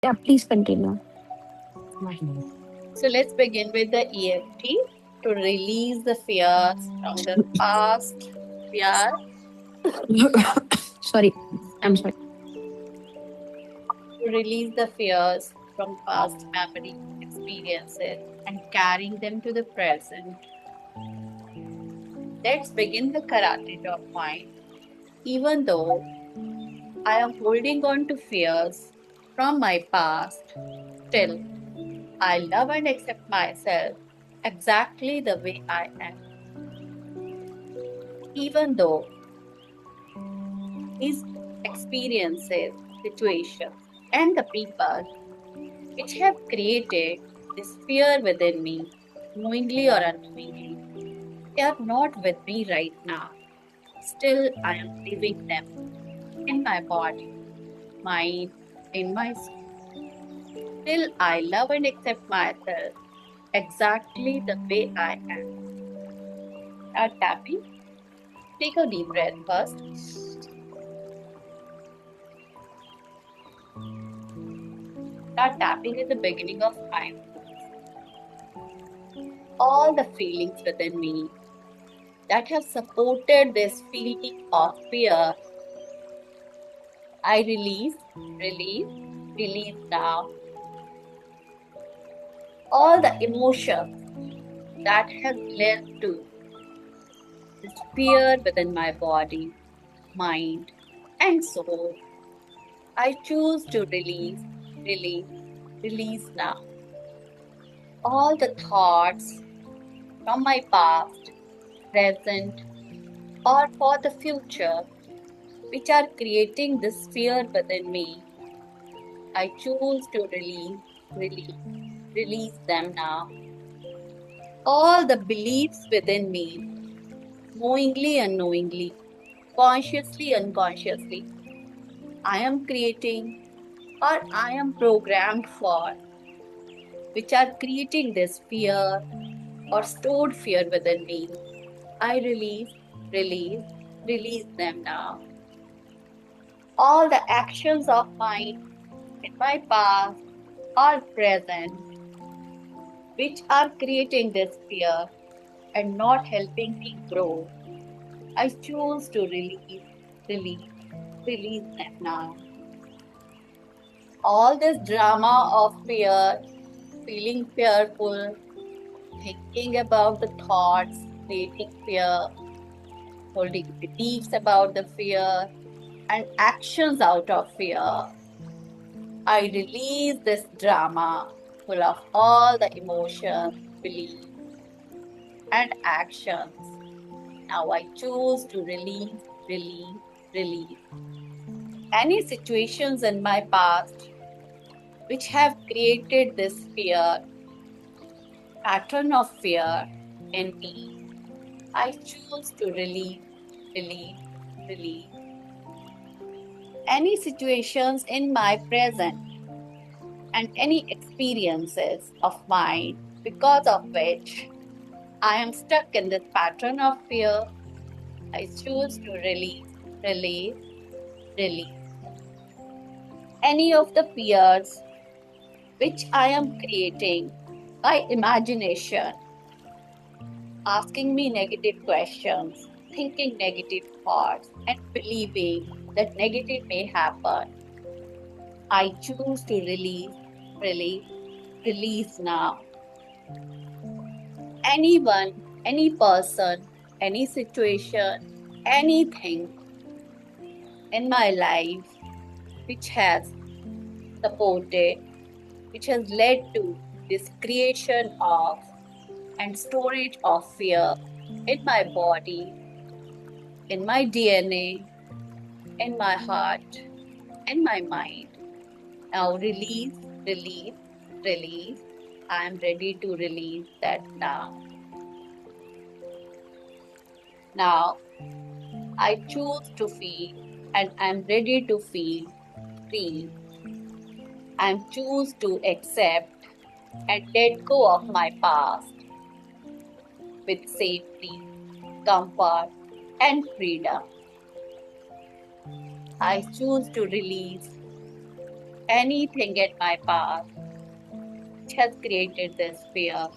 Yeah, please continue. So let's begin with the EFT to release the fears from the past. We are Sorry, I'm sorry. to release the fears from past memory experiences and carrying them to the present. Let's begin the karate chop point. Even though I am holding on to fears from my past, still I love and accept myself exactly the way I am. Even though these experiences, situations, and the people which have created this fear within me, knowingly or unknowingly, they are not with me right now. Still, I am living them in my body, mind, in my soul. Still, I love and accept myself exactly the way I am. Start tapping. Take a deep breath first. Start tapping at the beginning of mindfulness. All the feelings within me that have supported this feeling of fear, I release, release, release now. All the emotions that have led to this fear within my body, mind, and soul, I choose to release, release, release now. All the thoughts from my past, present, or for the future which are creating this fear within me, I choose to release, release, release them now. All the beliefs within me, knowingly, unknowingly, consciously, unconsciously, I am creating or I am programmed for, which are creating this fear or stored fear within me. I release, release, release them now. All the actions of mine in my past or present, which are creating this fear and not helping me grow, I choose to release, release, release them now. All this drama of fear, feeling fearful, thinking about the thoughts, creating fear, holding beliefs about the fear, and actions out of fear. I release this drama full of all the emotions, beliefs, and actions. Now I choose to release, release, release. Any situations in my past which have created this fear, pattern of fear in me, I choose to release, release, release. Any situations in my present and any experiences of mine because of which I am stuck in this pattern of fear, I choose to release, release, release. Any of the fears which I am creating by imagination, asking me negative questions, thinking negative thoughts, and believing that negative may happen, I choose to release, release, release now. Anyone, any person, any situation, anything in my life which has supported, which has led to this creation of and storage of fear in my body, in my DNA, in my heart, in my mind. Now release, release, release. I am ready to release that now. Now I choose to feel and I'm ready to feel free. I choose to accept and let go of my past with safety, comfort, and freedom. I choose to release anything in my past which has created this fear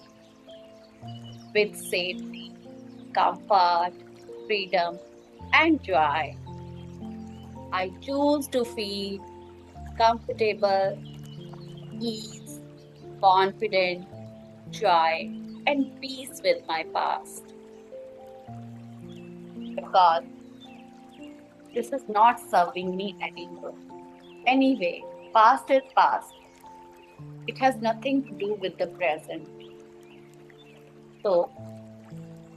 with safety, comfort, freedom, and joy. I choose to feel comfortable, ease, confident, joy, and peace with my past. Because this is not serving me anymore. Anyway, past is past. It has nothing to do with the present. So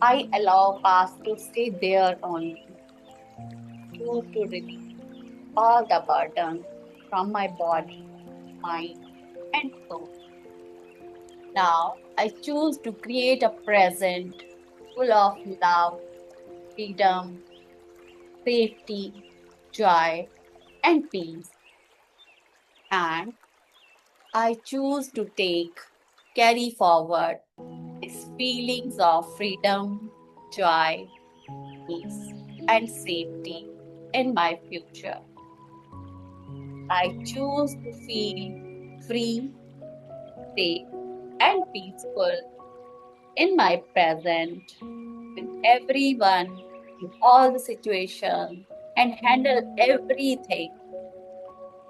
I allow past to stay there only. Choose to release all the burden from my body, mind, and soul. Now I choose to create a present full of love, freedom, safety, joy, and peace. And I choose to carry forward these feelings of freedom, joy, peace, and safety in my future. I choose to feel free, safe, and peaceful in my present with everyone, in all the situations, and handle everything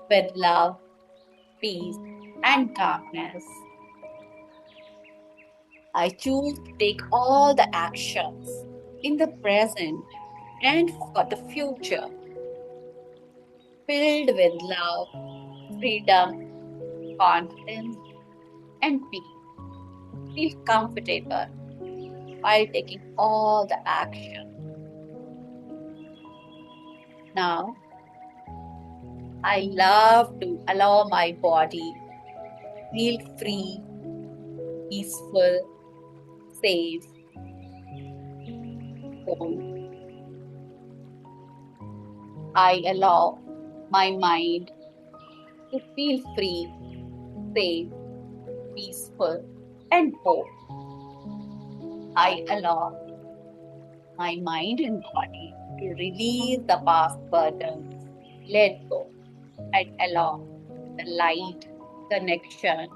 with love, peace, and calmness. I choose to take all the actions in the present and for the future filled with love, freedom, confidence, and peace. Feel comfortable while taking all the action. Now, I love to allow my body feel free, peaceful, safe, home. I allow my mind to feel free, safe, peaceful, and whole. I allow my mind and body to release the past burdens, let go, and allow the light, connection,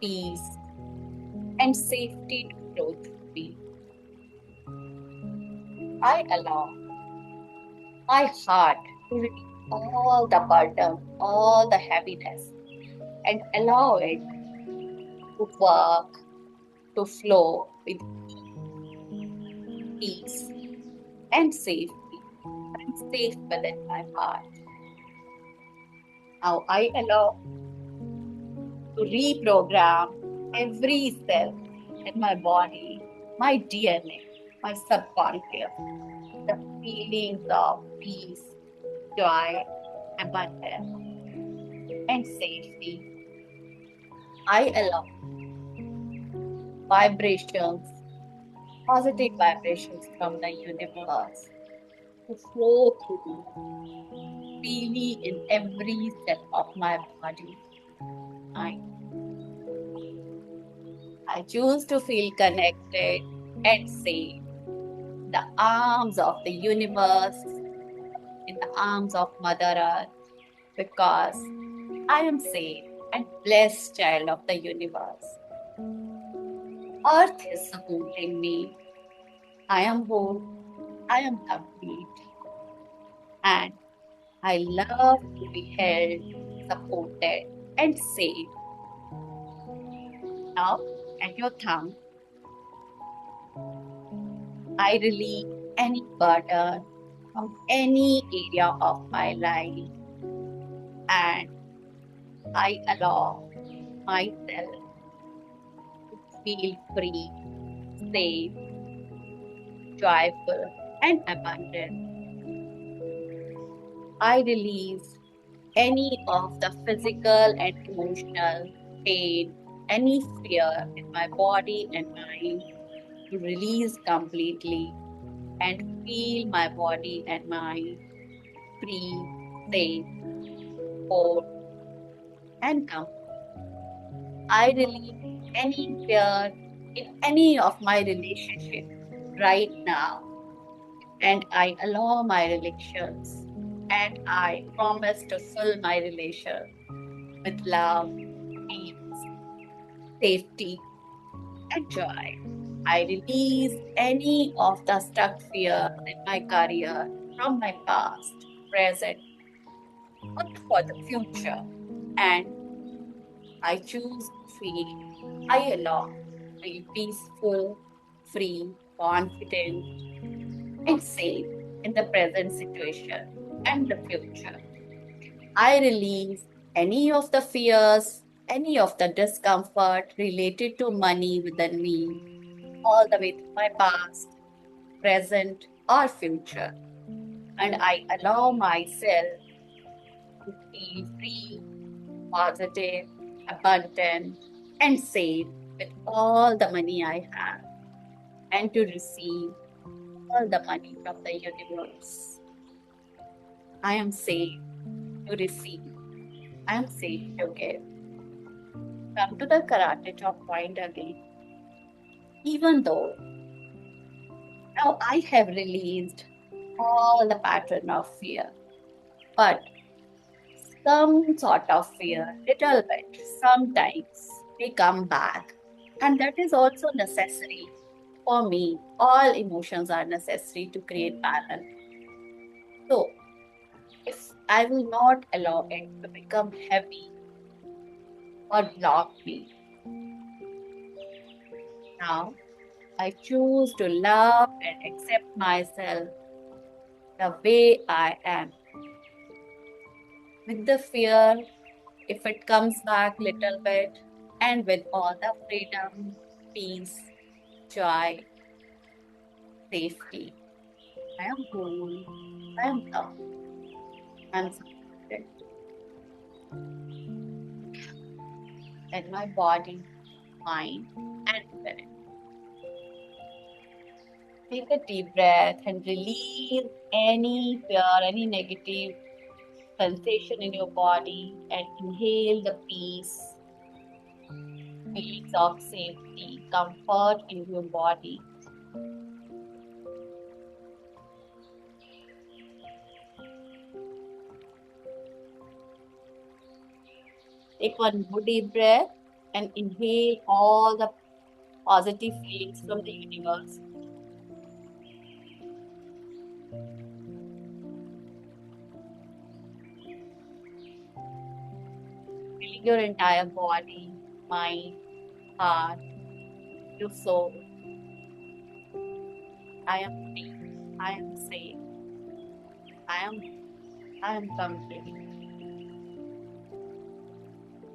peace, and safety to flow through me. I allow my heart to release all the burden, all the heaviness, and allow it to work, to flow with peace and safety. I'm safe within my heart. Now I allow to reprogram every cell in my body, my DNA, my subconscious, the feelings of peace, joy, abundance, and safety. I allow vibrations, positive vibrations from the universe to flow through me freely in every cell of my body. I choose to feel connected and safe in the arms of the universe, in the arms of Mother Earth, because I am safe and blessed child of the universe. Earth is supporting me. I am whole. I am complete. And I love to be held, supported, and safe. Now, at your thumb, I release any burden from any area of my life, and I allow myself to feel free, safe, joyful, and abundant. I release any of the physical and emotional pain, any fear in my body and mind to release completely and feel my body and mind free, safe, whole, and comfortable. I release any fear in any of my relationships right now, and I allow my relations, and I promise to fill my relation with love, peace, safety, and joy. I release any of the stuck fears in my career from my past, present, or for the future. And I choose to feel I alone, feel peaceful, free, confident, and safe in the present situation and the future. I release any of the fears, any of the discomfort related to money within me, all the way through my past, present, or future. And I allow myself to feel free, positive, abundant, and safe with all the money I have, and to receive all the money from the universe. I am safe to receive. I am safe to give. Come to the karate chop point again. Even though now I have released all the pattern of fear, but some sort of fear, little bit, sometimes they come back. And that is also necessary for me. All emotions are necessary to create balance. So, if I will not allow it to become heavy or block me, now I choose to love and accept myself the way I am. With the fear, if it comes back little bit, and with all the freedom, peace, joy, safety. I am whole, I am calm, I am supported in my body, mind, and spirit. Take a deep breath and release any fear, any negative sensation in your body, and inhale the peace, feelings of safety, comfort in your body. Take one more deep breath and inhale all the positive feelings from the universe, filling your entire body, mind, heart, your soul. I am free. I am safe. I am I am complete.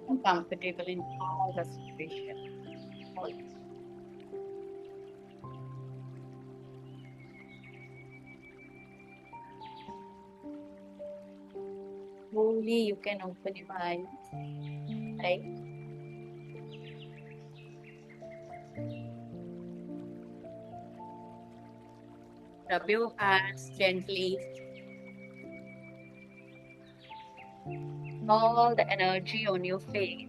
I'm comfortable in all the situations. All- Slowly you can open your eyes, right? Rub your hands gently, all the energy on your face,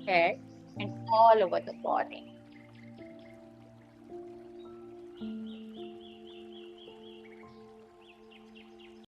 head, and all over the body.